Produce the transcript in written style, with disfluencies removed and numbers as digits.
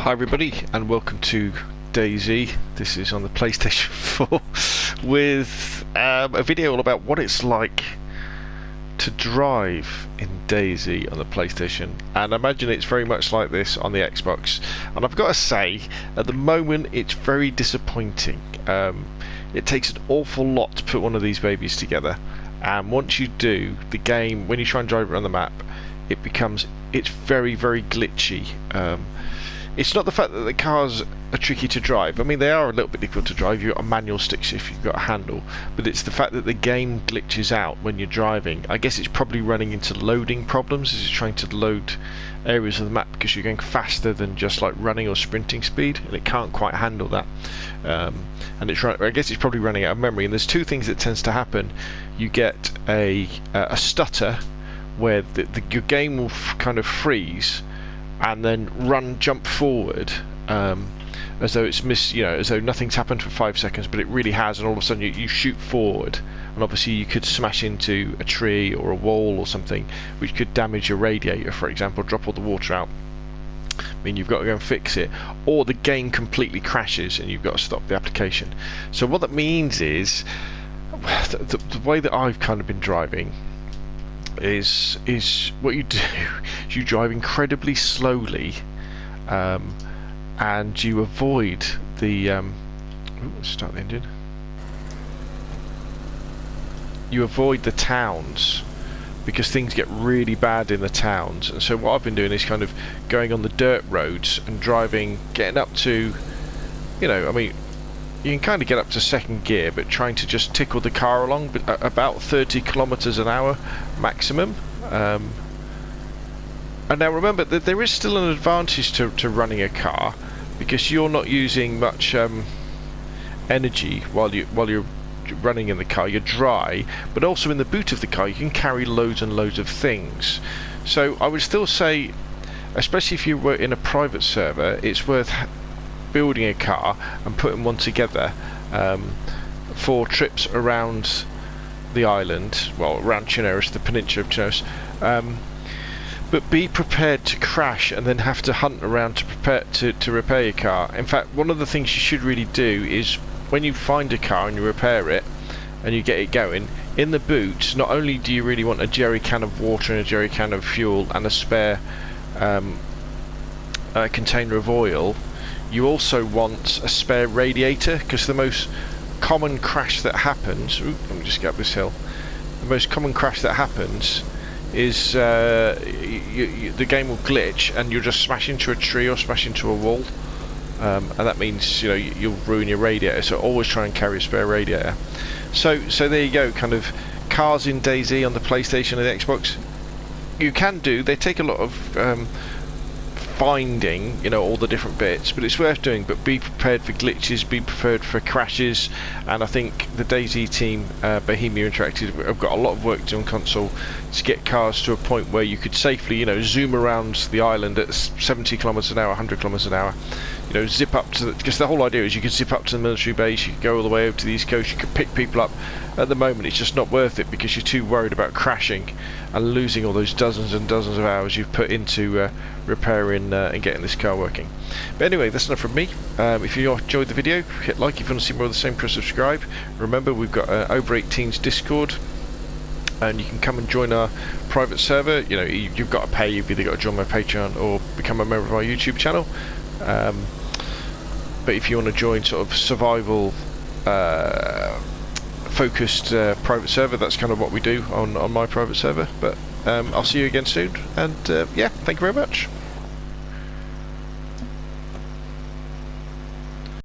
Hi everybody and welcome to DayZ. This is on the PlayStation 4 with a video all about what it's like to drive in DayZ on the PlayStation, and I imagine it's very much like this on the Xbox, and I've got to say at the moment it's very disappointing. It takes an awful lot to put one of these babies together, and once you do, the game, when you try and drive it around the map, it's very glitchy. It's not the fact that the cars are tricky to drive. I mean, they are a little bit difficult to drive. You've got a manual stick shift, you've got a handle, but it's the fact that the game glitches out when you're driving. I guess it's probably running into loading problems as it's trying to load areas of the map because you're going faster than just like running or sprinting speed, and it can't quite handle that. And I guess it's probably running out of memory. And there's two things that tends to happen. You get a stutter where your game will kind of freeze and then jump forward, as though it's as though nothing's happened for 5 seconds, but it really has, and all of a sudden you shoot forward, and obviously you could smash into a tree or a wall or something, which could damage your radiator, for example, drop all the water out. I mean, you've got to go and fix it, or the game completely crashes and you've got to stop the application. So what that means is, the way that I've kind of been driving is what you do is you drive incredibly slowly, and you avoid the let's start the engine. You avoid the towns because things get really bad in the towns, and so what I've been doing is kind of going on the dirt roads and getting up to, I mean, you can kind of get up to second gear, but trying to just tickle the car along, but about 30 kilometers an hour maximum. And now remember that there is still an advantage to running a car, because you're not using much energy while you're running in the car. You're dry, but also in the boot of the car you can carry loads and loads of things. So I would still say, especially if you were in a private server, it's worth building a car and putting one together for trips around the island, well, around Chernarus, the peninsula of Chernarus, but be prepared to crash and then have to hunt around to repair your car. In fact, one of the things you should really do is, when you find a car and you repair it and you get it going, in the boot, not only do you really want a jerry can of water and a jerry can of fuel and a spare container of oil, you also want a spare radiator, because the most common crash that happens... let me just get up this hill. The most common crash that happens is the game will glitch and you'll just smash into a tree or smash into a wall, and that means you'll ruin your radiator. So always try and carry a spare radiator. So there you go, kind of cars in DayZ on the PlayStation and the Xbox. You can do, they take a lot of finding all the different bits, but it's worth doing. But be prepared for glitches, be prepared for crashes, and I think the DayZ team, Bohemia Interactive, have got a lot of work to do on console to get cars to a point where you could safely zoom around the island at 70 kilometers an hour, 100 kilometers an hour, zip up to because the whole idea is you could zip up to the military base, you could go all the way over to the east coast, you could pick people up. At the moment it's just not worth it because you're too worried about crashing and losing all those dozens and dozens of hours you've put into repairing and getting this car working. But anyway, that's enough from me. If you enjoyed the video, hit like. If you want to see more of the same, press subscribe. Remember, we've got over 18s Discord, and you can come and join our private server. You've got to pay. You've either got to join my Patreon or become a member of our YouTube channel. But if you want to join sort of survival focused private server, that's kind of what we do on my private server. But I'll see you again soon, and yeah, thank you very much.